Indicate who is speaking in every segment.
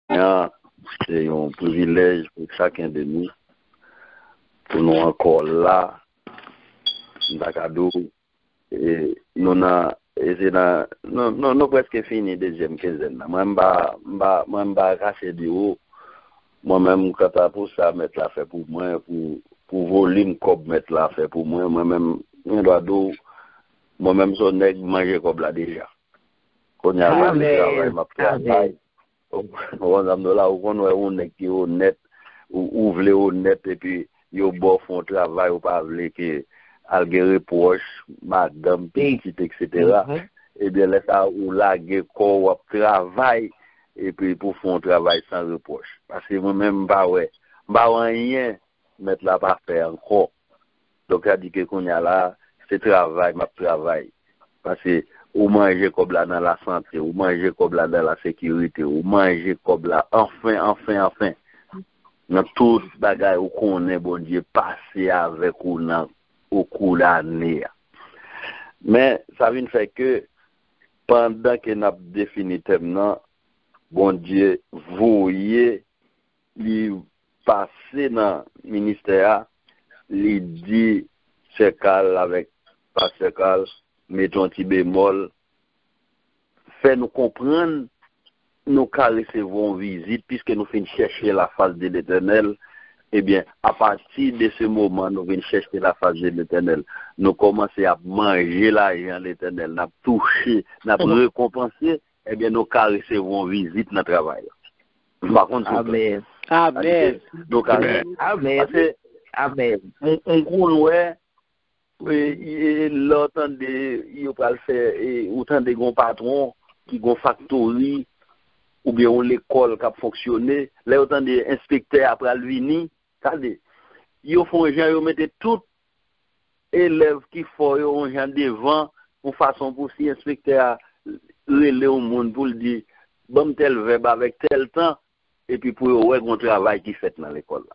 Speaker 1: c'est un privilège pour chacun de nous, pour nous encore là, cadeau, et nous avons presque fini deuxième quinzaine. Moi-même, caché du haut, moi-même, quand pour ça, mettre la fait pour moi, pour volume, comme mettre la fait pour moi, moi-même, moi-même, son nègre manger comme là déjà. Quand il y a le travail, ma travail. On a là où on est honnête, ou vle honnête, et puis, yo bon font travail, ou pas vle que, algue reproche, madame, petite, etc. Eh bien, là, ça, ou lage corps, ou travail, et puis, pour faire un travail sans reproche. Parce que moi-même, rien, mettre là, pas faire encore. Donc, ça dit que qu'on y a là, c'est travail, ma travail. Parce que, ou manger comme là dans la santé, ou manger comme là dans la sécurité, ou manger comme là, enfin. Dans tout bagay ou connaît, bon Dieu, passer avec ou dans au cours de l'année. Mais, ça vient faire que, pendant que nous avons défini thème, bon Dieu, voyez, il passer dans le ministère, il dit, c'est calme avec pasteur Carl, mettons un petit bémol, fait nous comprendre, nous qu'à recevoir une visite, puisque nous finissons chercher la face de l'Éternel, eh bien, à partir de ce moment, nous venons chercher la face de l'Éternel. Nous commençons à manger l'argent de l'Éternel, nous toucher, nous récompenser, eh bien, nous qu'à recevoir une visite dans le travail. Par contre,
Speaker 2: Amen.
Speaker 1: Donc, Amen. On connaît, l'autant de, il va le faire, autant de grands patrons qui ont factory, ou bien on l'école qui a fonctionné, là autant des inspecteurs après le vini, c'est-à-dire, ils font un gens, ils mettent tout élèves qui font un gens devant, en façon pour si inspecteur relais au monde pour le dire, bon tel verbe avec tel temps, et puis pour ouais un travail qui fait dans l'école là.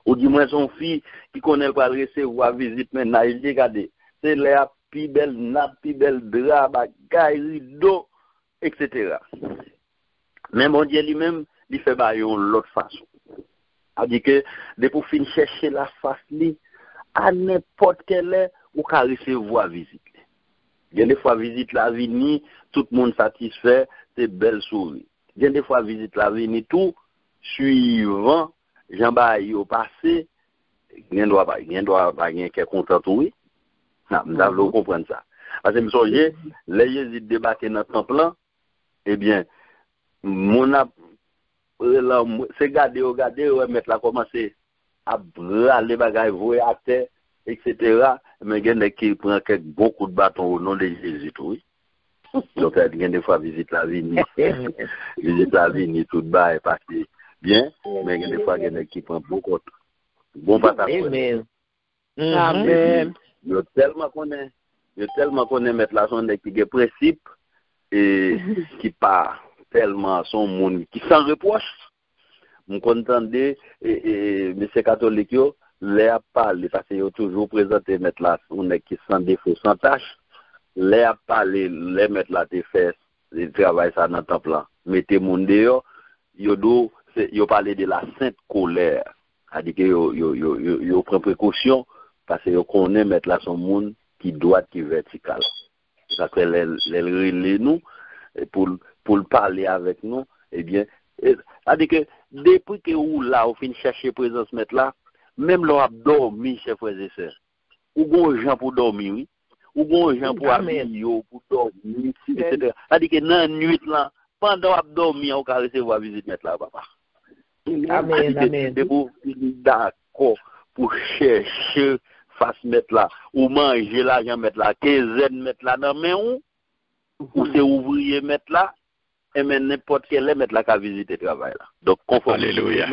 Speaker 1: Ou du moins son fille qui connaît pas recevoir visite maintenant, il dit regardez, c'est la plus belle nappe, plus belle drap, bagaille, rideau, etc. Mais mon Dieu lui-même, il fait de l'autre façon. C'est-à-dire que, de pour finir chercher la face, à n'importe quelle heure, ou qu'à recevoir visite. Il y a des fois visite la vini, tout le monde satisfait, c'est belle souris. Il y a des fois visite la vini, tout, suivant, Jean-Baye au passé, il y a quelqu'un content, oui. Non, nous devons comprendre ça. Parce que, je me souviens, les Jésus débarquent dans le temple, eh bien, mon c'est garder, mettre là, commencer à braler bagaille, voir à terre, etc. Mais il y a qui prend beaucoup de bâtons au nom de Jésus, oui. Donc, il y a des fois visite la vie, tout bas est passé bien, mais il y a des fois qui prend beaucoup de bon bâtons.
Speaker 2: Amen.
Speaker 1: Amen. Il y a tellement qu'on est mettre la sonde qui est principe et qui part tellement son monde qui s'en reproche. Nous contendez monsieur catholique les a parlé parce qu'il a toujours présenté mettre là on est qui sans défaut sans tâche les a parlé les mettre là tes fesses le travail ça dans temps plan mettez monde dehors yo parlé de la sainte colère a dit que yo prend précaution parce que yo connaît mettre là son monde qui droite qui vertical ça que les nous pour parler avec nous, eh bien, c'est-à-dire que depuis que vous là, vous finissez chercher présence mettre là, même l'on a dormi, chers frères et sœurs, ou bon gens pour dormir, oui, ou bon gens pour habiller, pour dormir, etc. C'est-à-dire que dans la nuit là, pendant qu'on a dormi, on peut recevoir visite mettre là, papa.
Speaker 2: Amen.
Speaker 1: Vous d'accord pour chercher face mettre là, ou manger l'argent mettre là, 15 mettre là dans main ou c'est ouvrier mettre là, et même n'importe quel mettre là qu'à visiter le travail là. Donc, conforme.
Speaker 3: Alléluia.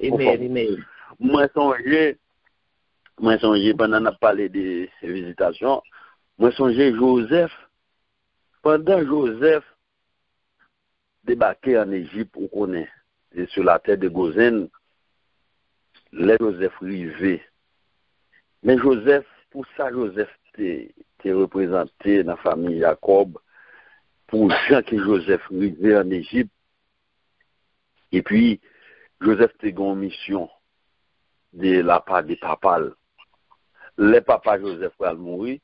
Speaker 2: Amen.
Speaker 1: Moi, songez, pendant qu'on a parlé de visitations, moi, songez Joseph, pendant Joseph débarqué en Égypte, on connaît, et sur la terre de Gozen, les Joseph rivé. Mais Joseph, pour ça, Joseph t'est représenté dans la famille Jacob, pour Jean que Joseph rivé en Égypte, Et puis, Joseph te gon mission de la part des papas. Le papa Joseph va mourir,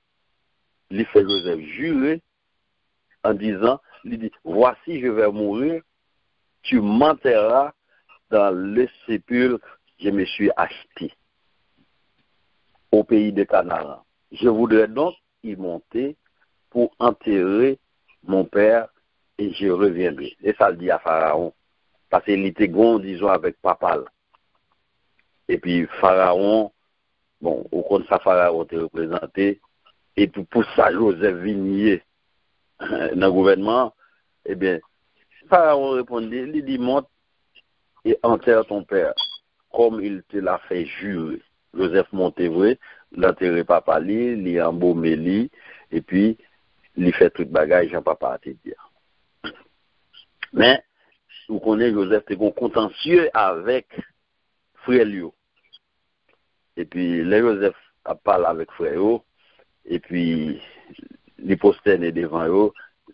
Speaker 1: il fait Joseph jurer en disant, il dit, voici je vais mourir, tu m'enterreras dans le sépulcre que je me suis acheté au pays de Canaan. Je voudrais donc y monter pour enterrer mon père et je reviendrai. Et ça le dit à Pharaon. Parce qu'il était grand, disons, avec papa. Et puis Pharaon, bon, au compte ça, Pharaon était représenté. Et puis pour ça, Joseph Vignier, dans le gouvernement, eh bien, Pharaon répondait, il dit, monte et enterre ton père, comme il te l'a fait jurer. Joseph montait vrai, l'enterrer papa li, il embaumé li, et puis, il fait tout bagage, Jean-Papa a te dire. Mais, vous connaissez Joseph, c'est un contentieux avec frère Lio. Et puis, les Joseph a parlé avec frère Lio, et puis, les postènes devant eux,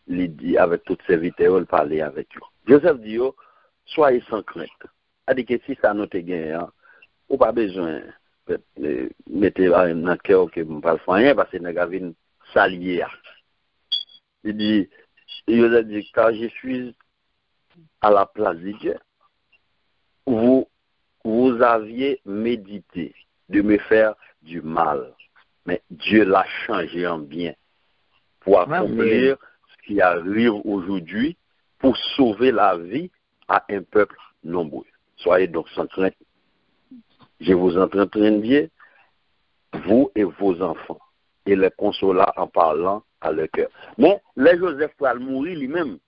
Speaker 1: il dit avec tous ses serviteurs, il parlait avec eux. Joseph dit, soyez sans crainte. C'est-à-dire que si ça nous te gagne, ou pas besoin de mettre dans le cœur que je ne parle pas rien, parce que nous avons salié. Il dit, Joseph dit, car je suis à la place de Dieu, vous aviez médité de me faire du mal, mais Dieu l'a changé en bien pour accomplir ce qui arrive aujourd'hui, pour sauver la vie à un peuple nombreux. Soyez donc sans crainte. Je vous entretiens bien, vous et vos enfants, et les consola en parlant à leur cœur. Mais les Joseph va mourir lui-même.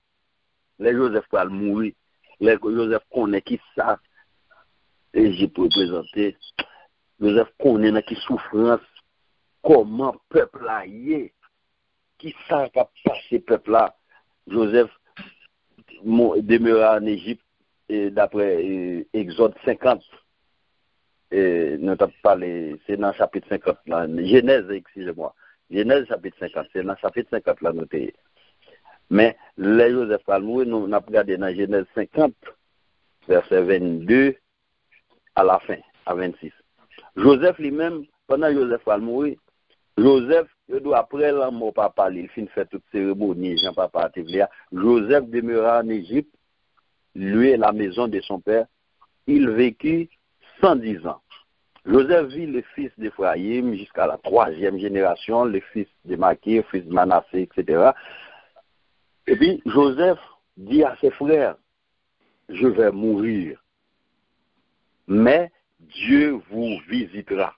Speaker 1: Les Joseph va mourir. Les Joseph connaît qui ça. Et j'ai présenté. Joseph connaît qui souffrance. Comment peuple là y est. Qui ça qui a passé peuple là. Joseph demeura en Égypte d'après Exode 50. Nous avons parlé, c'est dans le chapitre 50, là, Genèse, excusez-moi. Genèse, chapitre 50, c'est dans le chapitre 50, là, noté. Mais les Joseph Palmoué, nous avons regardé dans Genèse 50, verset 22 à la fin, à 26. Joseph lui-même, pendant Joseph Palmoué, Joseph, après l'amour papa, il finit faire toute cérémonie, Jean-Papa Joseph demeura en Égypte, lui et la maison de son père, il vécut 110 ans. Joseph vit le fils d'Ephraïm jusqu'à la 3e génération, le fils de Maquir, fils de Manassé, etc. Et puis Joseph dit à ses frères, je vais mourir, mais Dieu vous visitera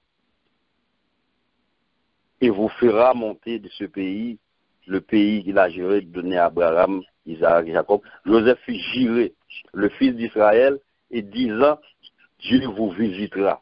Speaker 1: et vous fera monter de ce pays, le pays qu'il a juré de donner à Abraham, Isaac et Jacob. Joseph fit jurer le fils d'Israël et disant, Dieu vous visitera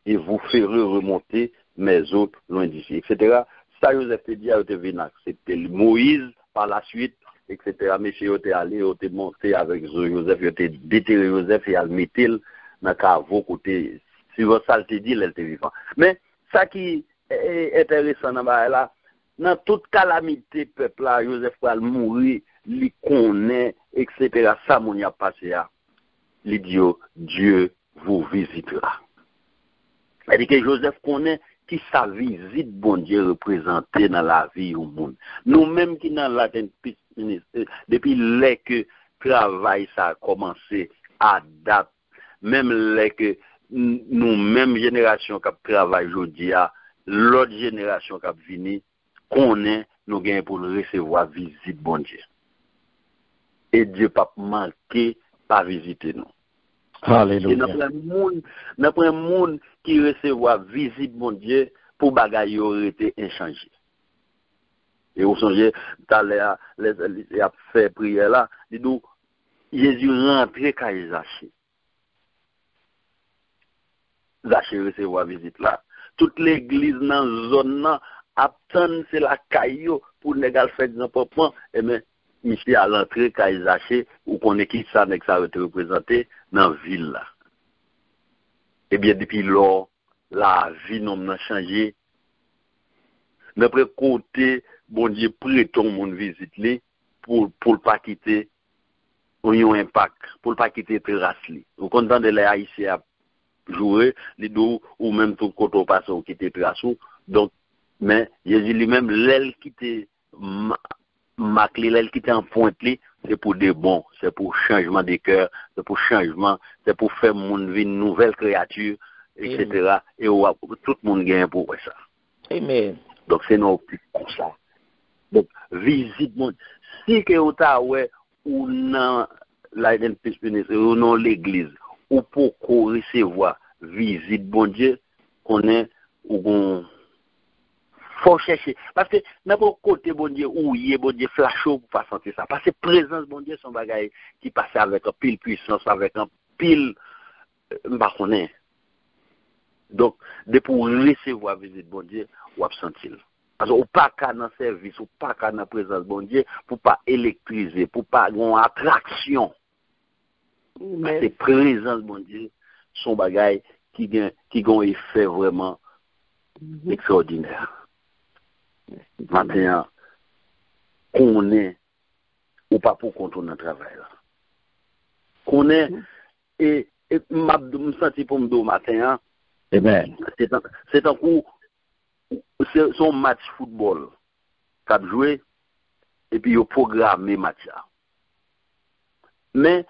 Speaker 1: et vous ferez remonter mes autres loin d'ici, etc. Ça, Joseph te dit à Otevenak. C'était Moïse par la suite, etc. Monsieur était allé, était monté avec Joseph, il était déterré Joseph et il mettait dans le caveau côté. Si votre ça te dit, il était vivant. Mais ça qui est intéressant là, dans toute calamité, peuple là, Joseph va mourir, il connaît, etc. Ça, mon y a passé là. Il dit, Dieu vous visitera. C'est-à-dire que Joseph connaît qui sa visite, bon Dieu, représenté dans la vie au monde. Nous-mêmes qui dans la depuis les que travail ça a commencé à date, même les que nous-mêmes génération qui travaillent aujourd'hui, l'autre génération qui vient, connaît, nous gagnons pour recevoir visite, bon Dieu. Et Dieu pas manqué pas visiter nous.
Speaker 3: Alléluia.
Speaker 1: Et notre monde qui recevra visite, mon Dieu, pour bagaille aurait été inchangé. Et vous songez, tout à l'heure, il a fait prière là, il dit, Jésus rentré quand il Zaché. Zaché recevoir visite là. Toute l'église dans la zone là, attend c'est la caillou pour ne pas faire n'importe quoi, et bien, ici à l'entrée, quand ils achètent, ou qu'on est qui ça, ça a été représenté dans la ville là. Eh bien, depuis lors, la vie n'a changé. D'après côté, bon Dieu, prêt tout le monde visite pour ne pas quitter un impact pour ne pas quitter terrasse. Vous content de les Haïtiens jouer, les deux ou même tout côté au passé ou quitter terrasse. Donc, mais Jésus lui-même, l'aile qui était maclé, l'aile qui était en pointe, c'est pour des bons, c'est pour changement des cœurs, c'est pour changement, c'est pour faire monde vie une nouvelle créature, etc. Et tout le monde gagne pour ça.
Speaker 2: Amen.
Speaker 1: Donc c'est nos plus comme ça. Donc visite monde. Si que Ottawa ou dans ou dans l'église ou pour recevoir visite bon Dieu, qu'on est ou faut chercher parce que n'importe côté bon Dieu où il est bon Dieu flasho pour pas sentir ça parce que présence bon Dieu son bagage qui passe avec un pile puissance avec un pile pas connaît. Donc de pour recevoir visite bon Dieu ou sentir parce que ou pas qu'à dans service ou pas qu'à dans présence bon Dieu pour pas électriser pour pas une attraction. Parce que présence bon Dieu son bagage qui a un effet vraiment extraordinaire. Maintenant, qu'on est ou pas pour contourner le travail. Qu'on est et m'a senti pour me dire matin, c'est un coup, c'est son match football qu'a joué et puis il programmé match. Mais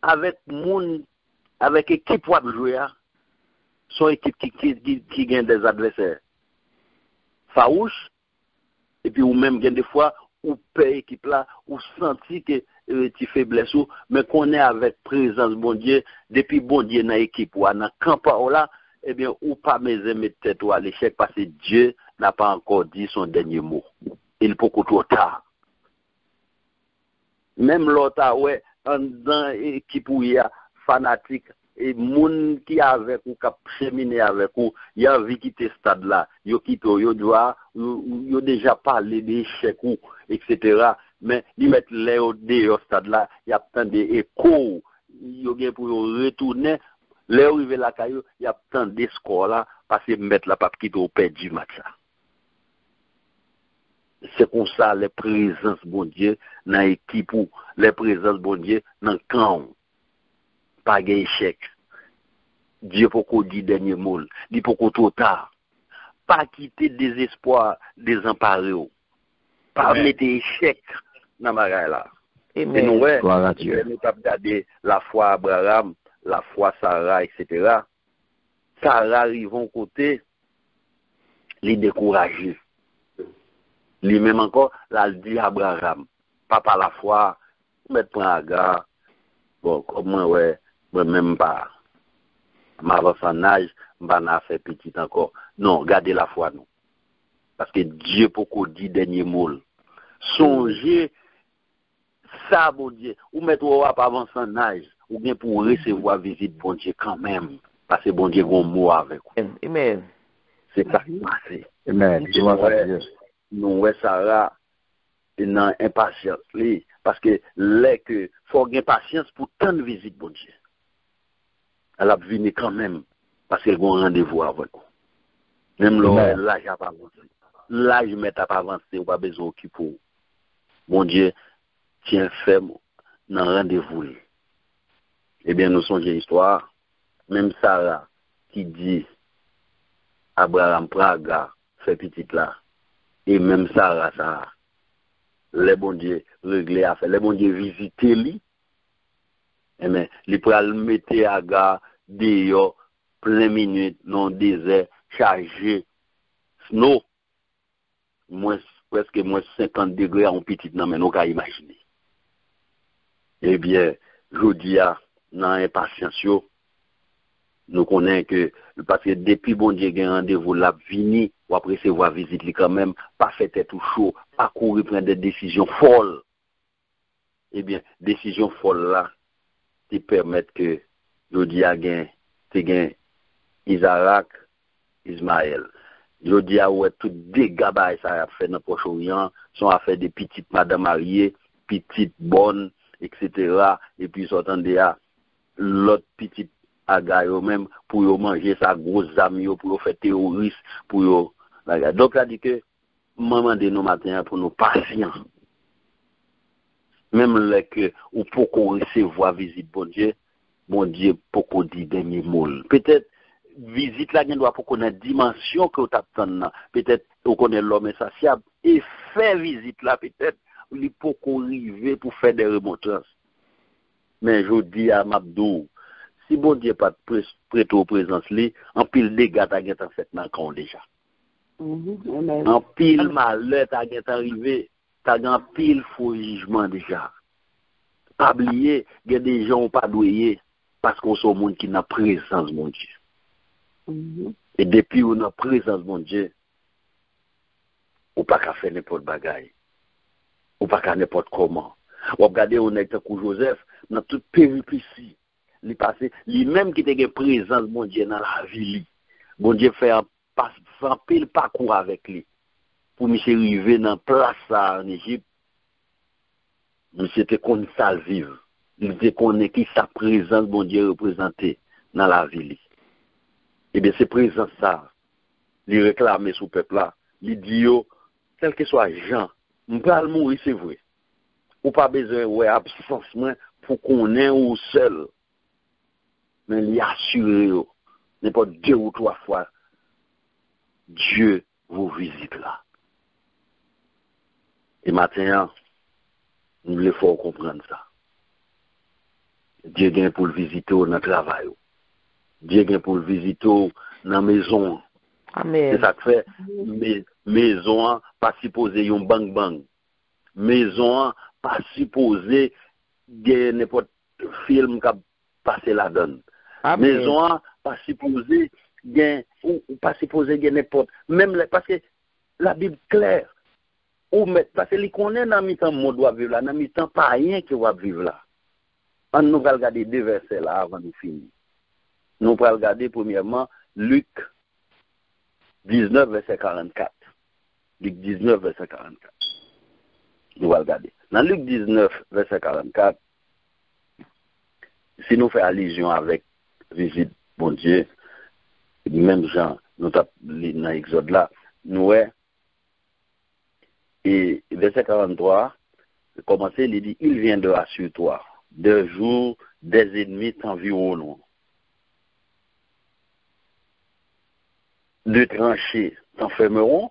Speaker 1: avec équipe pour jouer, son équipe qui gagne des adversaires farouches. Et puis ou même des fois ou paye équipe là ou senti que tu faiblesse mais qu'on est avec présence bon Dieu depuis bon Dieu dans équipe ou dans camp là eh bien ou pas mettre tête à l'échec parce que Dieu n'a pas encore dit son dernier mot. Il peut trop tard. Même l'autre ouais dans équipe où il y a fanatique et moun qui avec ou qui cheminer avec ou y a vu quitter stade là yo quitté yo doit yo déjà parlé d'échec ou etc. mais ils mettent les au stade là y a tant des échos yo gen pour retourner les arriver là caillou y a tant des scores là parce que mettre la pas quitter au perdu match là. C'est comme ça les présences bon Dieu dans équipe ou les présences bon Dieu dans camp. Pas d'échec. Dieu pour qu'on dit dernier mot. Dit pour qu'on trop tard. Pas quitter désespoir, désemparé. Pas mettre échec dans ma là. Et nous, nous avons regardé la foi Abraham, la foi Sarah, etc. Sarah arrive au côté, les décourager. Lui-même encore, là, il dit Abraham, papa la foi, mettre prend à gare. Bon, comme moi, ouais. Même pas m'avance en âge, m'en fait petit encore. Non, gardez la foi, non. Parce que Dieu pour qu'on dit dernier mot. Songez ça, bon Dieu. Ou mettre pas avance en âge, ou bien pour recevoir visite, bon Dieu, quand même. Parce que bon Dieu, a un mot avec vous.
Speaker 2: Amen.
Speaker 1: C'est ça qui passe.
Speaker 3: Amen.
Speaker 1: Nous, ouais, Sarah, dans impatience. Parce que là, il faut avoir patience pour tant de visites, bon Dieu. Elle a venu quand même parce qu'elle a un rendez-vous avec vous. Même l'âge n'a pas avancé. L'âge n'a pas avancé, on n'a pas besoin d'occuper. Mon Dieu, tiens ferme dans le rendez-vous. Eh bien, nous songeons l'histoire. Même Sarah qui dit Abraham Praga fait petit là. Et même Sarah, ça, les bon Dieu réglé à faire, les bon Dieu visiter lui. Eh bien, il peut le mettre à gare, dehors, plein minute, dans le désert, chargé, snow, presque moins 50 degrés en petit, non, mais nous pouvons imaginer. Eh bien, je dis, dans l'impatience, nous connaissons que, parce que depuis bon Dieu a un rendez-vous là, vini, ou après se voir visite, quand même, pas fait tout chaud, pas courir prendre des décisions folles. Eh bien, décisions folles là, qui permettent que Jodi a gain Isaac, Ismaël. Jodi a ouais tout dégâts ça a fait dans Proche-Orient, sont à faire des petites madame mariées, petites bonnes, etc. Et puis s'entendait à l'autre petite aga yo même pour yo manger sa grosse âme yo pour yo faire terroriste pour yo. Donc ça dit que maman de nous matin pour nous patients. Même là que ou pour qu'on recevoir visite bon Dieu pour qu'on dit des mots. Peut-être visite là doit pour qu'on ait dimension que t'attend. Peut-être on connaît l'homme insatiable et faire visite là peut-être pour qu'on arrive pour faire des remontrances. Mais je dis à Mabdou, si bon Dieu pas prêt aux présences li, en pile dégâts t'as en fait dans le déjà. En pile malheur t'as arrivé, t'as en pile faux jugement déjà. Pas oublier, il y a des gens pas doués parce qu'on sont monde qui n'a présence mon Dieu. Et depuis on a présence mon Dieu, ou pas qu'à faire n'importe bagaille. Ou pas qu'à n'importe comment. Ou regardez on est comme Joseph dans toute péripétie. Il passé, lui-même qui était présence mon Dieu dans la vie. Mon Dieu fait un pile parcours avec lui pour monsieur arriver dans place en Égypte. Monsieur était qu'on ça vivre. Il était qu'on est qui sa présence mon Dieu représenté dans la vie. Et bien c'est présence ça. Il réclame sous peuple là. Il dit yo, quel que soit Jean, on peut le mourir c'est vrai. Ou pas besoin ouais absence pour qu'on ait ou seul. Mais il assure n'importe 2 ou 3 fois Dieu vous visite là. Et maintenant, nous voulons faut comprendre ça. Dieu vient pour le visiter dans le travail. Dieu vient pour le visiter dans la maison.
Speaker 2: Amen.
Speaker 1: C'est ça que fait maison pas supposé un bang bang. Maison pas supposé n'importe film qui passer la donne. Maison pas supposé ou pas supposé n'importe même parce que la Bible claire ou parce que les connaît dans mi-temps monde doit vivre là, dans mi-temps pas rien qui va vivre là. On nous va regarder 2 versets là avant de finir. Nous allons regarder premièrement Luc 19 verset 44. Luc 19 verset 44. Nous allons regarder. Dans Luc 19 verset 44, si nous faisons allusion avec visite bon Dieu, même Jean, nous avons dans l'Exode là, nous et verset 43, commencer, il dit, il viendra sur toi, 2 jours, des ennemis t'environneront. De tranchées t'enfermeront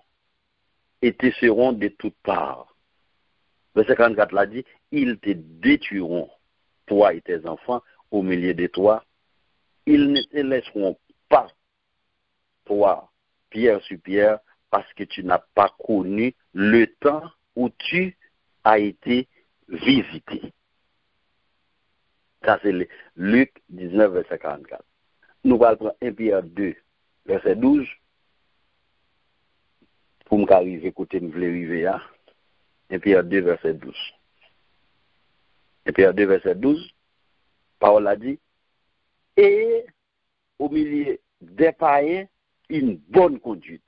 Speaker 1: et te seront de toutes parts. Verset 44 l'a dit, ils te détruiront, toi et tes enfants, au milieu de toi. Ils ne te laisseront pas, toi, pierre sur pierre, parce que tu n'as pas connu le temps où tu as été visité. Ça, c'est Luc 19, verset 44. Nous allons prendre 1 Pierre 2, verset 12. Pour m'arriver, écoutez, nous voulons arriver là. 1 Pierre 2, verset 12. 1 Pierre 2, verset 12. Parole a dit, et au milieu des païens, une bonne conduite,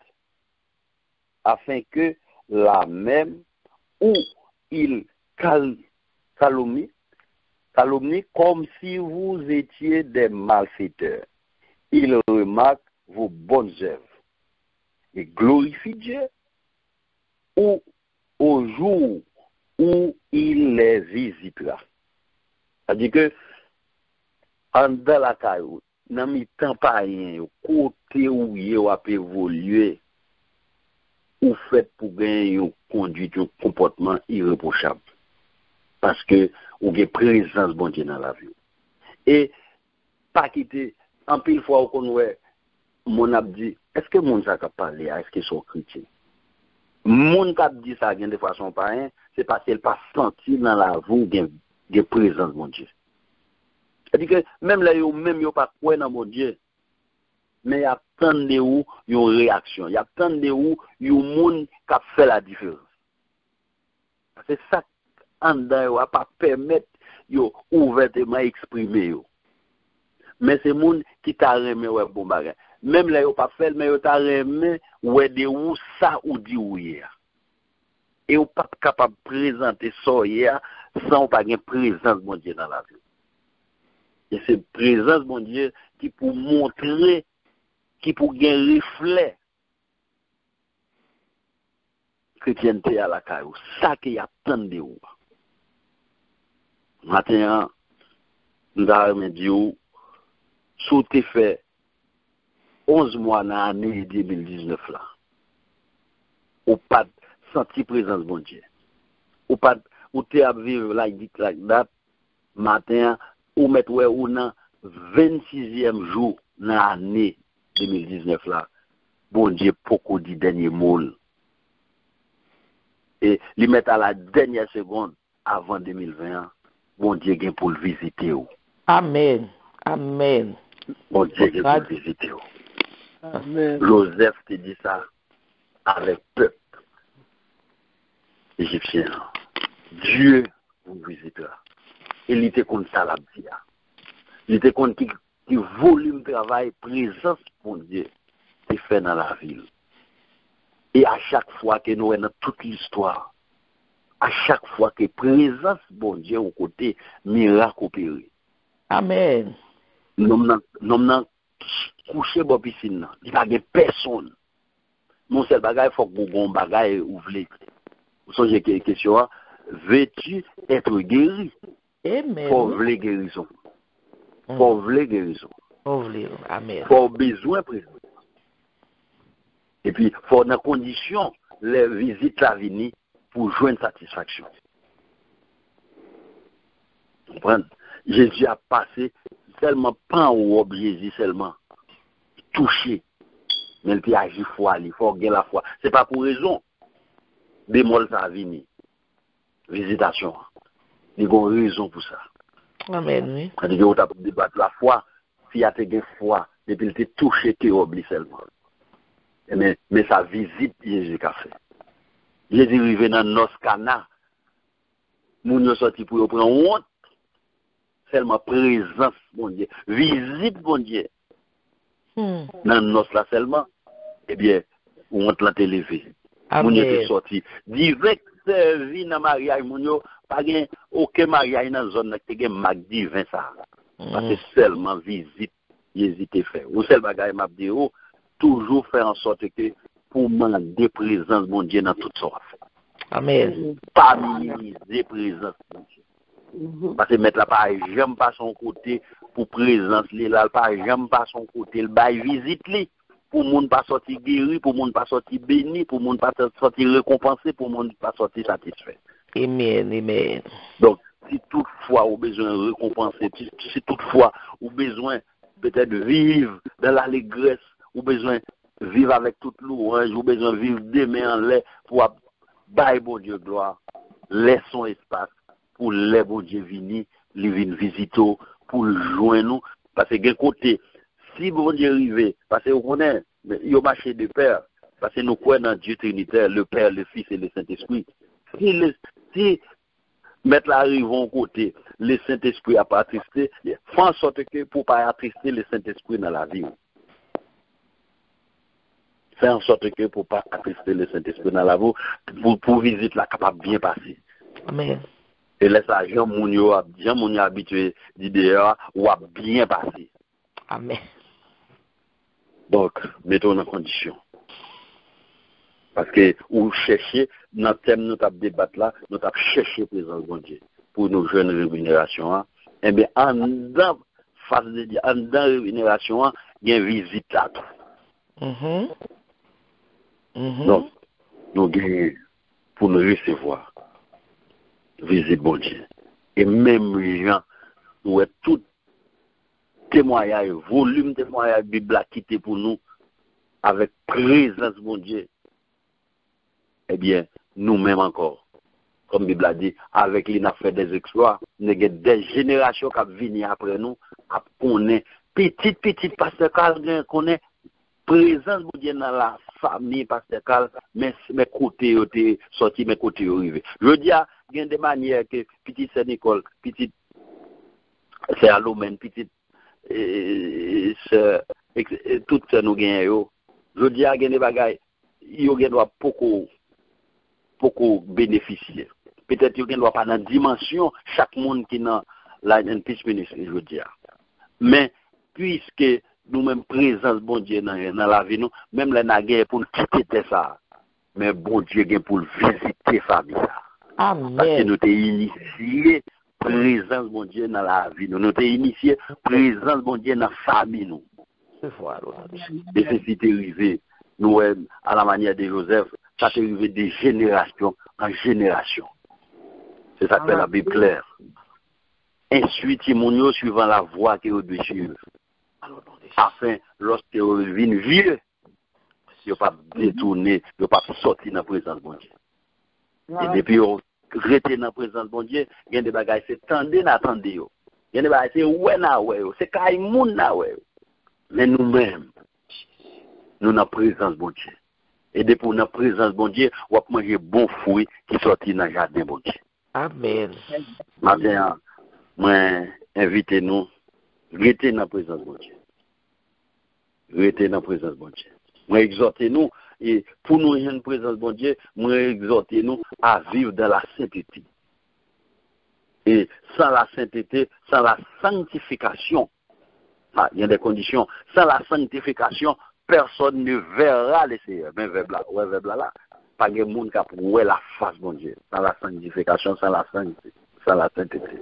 Speaker 1: afin que la même où il calomnie comme si vous étiez des malfaiteurs. Il remarque vos bonnes œuvres et glorifie Dieu au jour où il les visitera. C'est-à-dire que, en dans la caillou, dans le temps païen, côté où il a évolué, ou fait pour gagner une conduite, un comportement irréprochable. Parce que vous avez présence bon Dieu dans la vie. Et pas quitter, en pile fois, on voit, mon a dit, est-ce que mon a parlé, est-ce qu'ils sont chrétiens? Mon a dit ça de façon païenne, c'est parce qu'il n'a pas senti dans la vie de présence bon Dieu. C'est-à-dire que même là, même yo pas quoi dans mon Dieu. Mais il y a tant de où une réaction, il y a tant de où un monde qui a fait la différence. C'est ça en dedans va pas permettre yo ouvertement exprimer yo. Mais c'est monde qui t'a remis ouais bon bagage. Même là yo pas fait mais yo t'a remis ouais de où ça ou dit où hier. Et ou pas capable de présenter ça hier sans pas une présence mon Dieu dans la vie. Et c'est présence mon Dieu qui pour montrer qui pour gagner reflet chrétienté à la caillou. Ça qu'il y a tant de ou. Matin, nous avons dit, sous tes fait 11 mois dans l'année 2019 là, ou pas senti présence bon Dieu. Ou pas, ou t'es à vivre like that, matin, ou mettre ou dans 26e jour dans l'année 2019 là, bon Dieu, beaucoup dit dernier mot. Et les mettre à la dernière seconde avant 2021, bon Dieu vient pour le visiter.
Speaker 2: Amen. Amen.
Speaker 1: Bon Dieu vient pour le visiter. Amen. Joseph te dit ça avec peuple égyptien. Dieu vous visitera. Et il était comme ça la vie. Il était comme qui volume de travail, présence pour Dieu, c'est fait dans la ville. Et à chaque fois que nous sommes dans toute l'histoire, à chaque fois que présence bon Dieu au côté, miracle opéré.
Speaker 2: Amen.
Speaker 1: Nous n'avons couché dans la piscine. Il n'y a pas personne. Mon seul bagage, il faut que vous bagage ouvre. Vous savez que question, veux-tu être guéri?
Speaker 2: Amen.
Speaker 1: Pour vouloir guérison. Pour vouloir guérison.
Speaker 2: Amen.
Speaker 1: Pour besoin présent. Et puis, pour dans condition, les visites la venir pour joindre satisfaction. Vous comprenez? Jésus a passé seulement pas au Jésus seulement touché, mais il a agi foi, il faut gagner la foi. C'est pas pour raison bémol ça venir. Visitation. Il y a une raison pour ça.
Speaker 2: Amen, oui.
Speaker 1: Quand il y a débattre la foi, si il y a une foi, depuis qu'il était touché, qu'il oublie seulement. Mais sa visite, Jésus a fait. Jésus est arrivé dans nos Cana. Moun yo sorti pour prendre honte. Seulement présence, mon Dieu. Visite, mon Dieu. Dans nos là seulement. Eh bien, honte l'a élevé. Moun yo est sorti. Direct servi dans mariage, moun yo. Pas aucun mariage dans la zone qui a mag divin ça. Parce que seulement visite, Jésus te fait. Ou seul bagage m'a dit, toujours faire en sorte que pour demander présence, mon Dieu, dans toute sorte.
Speaker 2: Amen.
Speaker 1: Pas minimiser présence, mon Dieu. Parce que mettre la page, j'aime pas son côté pour présence, là, pas j'aime pas son côté, le bail visite, pour le monde pas sortir guéri, pour le monde pas sortir béni, pour le monde pas sortir récompensé, pour le monde pas sortir satisfait.
Speaker 2: Amen, amen.
Speaker 1: Donc, si toutefois vous avez besoin de récompenser, si toutefois vous avez besoin peut-être de vivre dans l'allégresse, vous avez besoin de vivre avec toute louange, vous avez besoin de vivre des mains en l'air pour bailler bon Dieu gloire, laissons espace pour les bon Dieu venir, les venir visiter, pour le joindre nous, parce que d'un côté, si bon Dieu arrive, parce que vous connaissez, il y a marché de Père, parce que nous croyons dans Dieu Trinitaire, le Père, le Fils et le Saint-Esprit. Si mettre la rive en côté, le Saint-Esprit n'a pas attristé, fait en sorte que pour ne pas attrister le Saint-Esprit dans la vie. Fait en sorte que pour ne pas attrister le Saint-Esprit dans la vie, pour visite la capable bien passer.
Speaker 2: Amen.
Speaker 1: Et laisse ça, Jean Mounio habitué d'idée ou a bien passé.
Speaker 2: Amen.
Speaker 1: Donc, mettons en condition. Parce que, ou chercher, dans le thème nous avons débattu là, nous avons cherché présence de Dieu pour nos jeunes rémunérations. Eh bien, en dedans, face de Dieu, en dedans rémunération, il y a une visite là. Donc, nous gagnons pour nous recevoir. Visite bon Dieu. Et même les gens, nous avons tout témoignage, volume de témoignage Bible quitté pour nous, avec présence bon Dieu. Eh bien, nous-mêmes encore, comme la Bible a dit, avec les affaires des exploits, nous avons des générations qui viennent après nous, à connaître, petit pasteur Carl, connaît présence de Dieu dans la famille pasteur Carl, mais mes côtés ont sorti, mes côtés ont arrivé. Je dis, il y a des manières que petit Saint-Nicole, petit c'est Alomène, petit tout ça nous gagnons. Je dis, il y a des bagailles, il y a beaucoup bénéficier. Peut-être qu'il ne doit pas dans la dimension, chaque monde qui est dans la NPC ministry, je veux dire. Mais, puisque nous-mêmes présence, bon Dieu, dans la vie, nous, même la naguère pour nous quitter ça, mais bon Dieu, pour visiter la famille.
Speaker 2: Amen.
Speaker 1: Parce que nous sommes initiés présence bon Dieu dans la vie nous. Nous t'ai initié présence bon Dieu dans la famille nous. Et c'est arrivé, nous, à la manière de Joseph, ça s'est arrivé de génération en génération. C'est ça que fait la Bible claire. Ensuite, mon suivant la voie que vous devez suivre. Afin, lorsque vous venez vieux, vous ne pas détourner, vous ne pas sortir dans la présence de bon Dieu. Et depuis vous restez dans la présence de bon Dieu, il y a des bagages, c'est tendez, n'attendez. Il y a des bagages, c'est ouais, c'est kaimoun, mais nous-mêmes, nous avons la présence de bon Dieu. Et depuis la présence de bon Dieu, on va manger bon fruit qui sortit dans le jardin de bon Dieu.
Speaker 2: Amen.
Speaker 1: Maintenant, moi, invitez-nous, restez dans la présence de bon Dieu. Restez dans la présence de bon Dieu. Moi, exhortez-nous, et pour nous, une présence de bon Dieu, moi, exhortez-nous à vivre dans la sainteté. Et sans la sainteté, sans la sanctification, il y a des conditions. Sans la sanctification, personne ne verra le Seigneur. Mais verbe là, pas de monde qui a pour la face de Dieu. Sans la sanctification, sans la sainteté.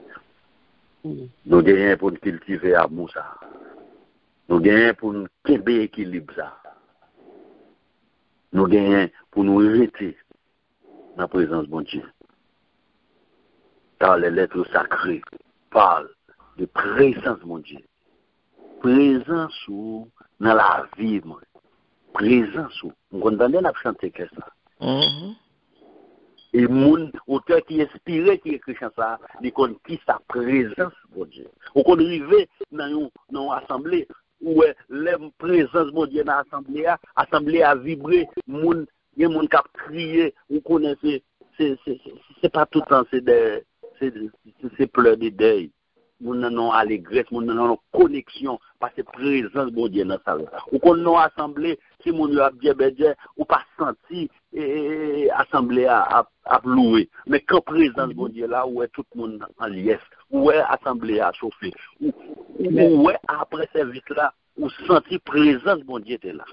Speaker 1: Nous gagnons pour nous cultiver l'amour ça. Nous gagnons pour nous créer l'équilibre ça. Nous gagnons pour nous rester dans la présence de Dieu. Car les lettres sacrées parlent de présence de Dieu. Présence ou dans la vie, présence ou. Vous comprenez, on a chanté que ça. Et mon auteur qui inspiré, qui écrit ça, il connaît qui sa présence, mon Dieu. On connaît arriver dans une assemblée où la présence, mon Dieu, dans l'assemblée a vibré, il y a des gens qui ont crié, vous connaissez, c'est pas tout le temps, c'est pleurs de deuil. Nous avons allégresse, nous avons connexion, parce que présence de Dieu dans la salle. Ou qu'on nous assemblé, si nous avons dit, ou pas senti, assemblée à louer. Mais quand présence de Dieu là, où est tout le monde en liesse, où est assemblée à chauffer, où est après service là, où senti présence de Dieu là.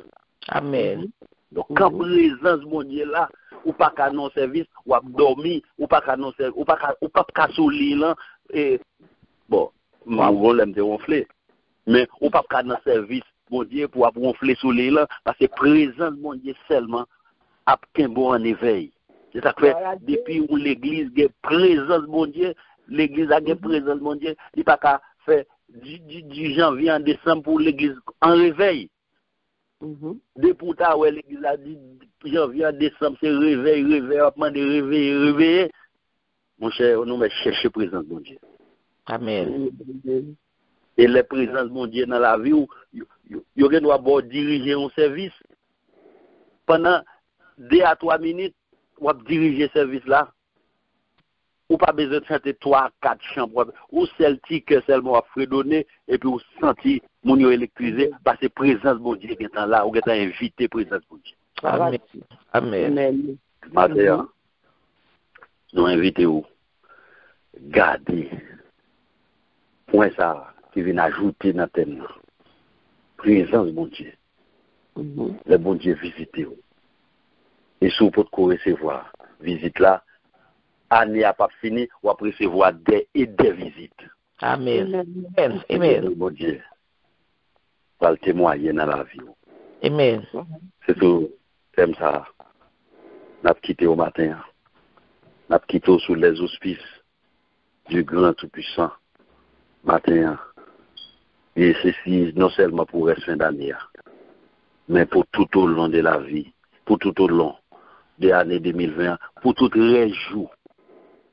Speaker 2: Amen.
Speaker 1: Donc quand présence de Dieu là, ou pas qu'à non service, ou à dormir, ou pas qu'à non service, ou pas qu'à soulier là, et bon, on l'aime de ronfler. Mais on ne peut pas dans le service, mon Dieu, pour ronfler sous les là, parce que présence, mon Dieu, seulement, a qu'un bon en éveil. C'est ça que fait, depuis où l'église a présence, mon Dieu, l'église a une présence, mon Dieu, il n'y a pas qu'à faire du janvier en décembre pour l'église en réveil. Depuis tard, ouais, l'église a dit janvier en décembre, c'est réveil, on demande de réveiller. Mon cher, on va chercher présence, mon Dieu.
Speaker 2: Amen.
Speaker 1: Et la présence de mon Dieu dans la vie, où il doit diriger un service. Pendant 2 à 3 minutes, on va diriger ce service là. Ou pas besoin de chanter 3 à 4 chambres. Ou celle que seulement à fredonner, et puis ou sentir mon électrisé, parce que la présence de mon Dieu qui est là, ou qui est invité présence de mon Dieu.
Speaker 2: Amen. Amen.
Speaker 1: Matin, nous invitons, gardez. Point ça qui vient ajouter dans le thème. Présence de mon Dieu. Le bon Dieu visite. Et si vous pouvez recevoir visite là, année n'a pas fini, ou après recevoir des visites.
Speaker 2: Amen. Amen.
Speaker 1: Le bon Dieu va le témoigner dans la vie.
Speaker 2: Amen.
Speaker 1: C'est tout. Thème ça. Nous avons quitté au matin. Nous avons quitté sous les auspices du grand tout-puissant. Matin, et ceci non seulement pour la fin d'année, mais pour tout au long de la vie, pour tout au long de l'année 2020, pour tous les jours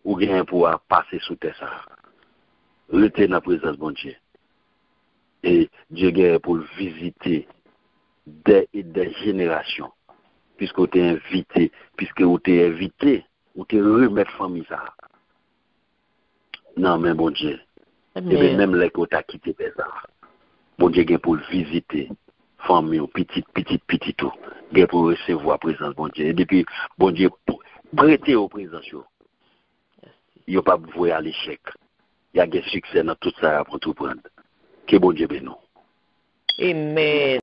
Speaker 1: où il y a un pouvoir passer sous terre. Rester dans la présence de mon Dieu. Et Dieu est pour visiter des générations, puisque vous êtes invité, ou te remettre famille ça. Non, mais bon Dieu. Et bien même les côtés qui quitté ça. Bon Dieu pour visiter famille petit tout. Dieu pour recevoir la présence bon Dieu. Et depuis bon Dieu prêter aux présence. Il n'y a pas voué à l'échec. Il y a des succès dans tout ça pour tout prendre. Que bon Dieu bénisse.
Speaker 2: Amen.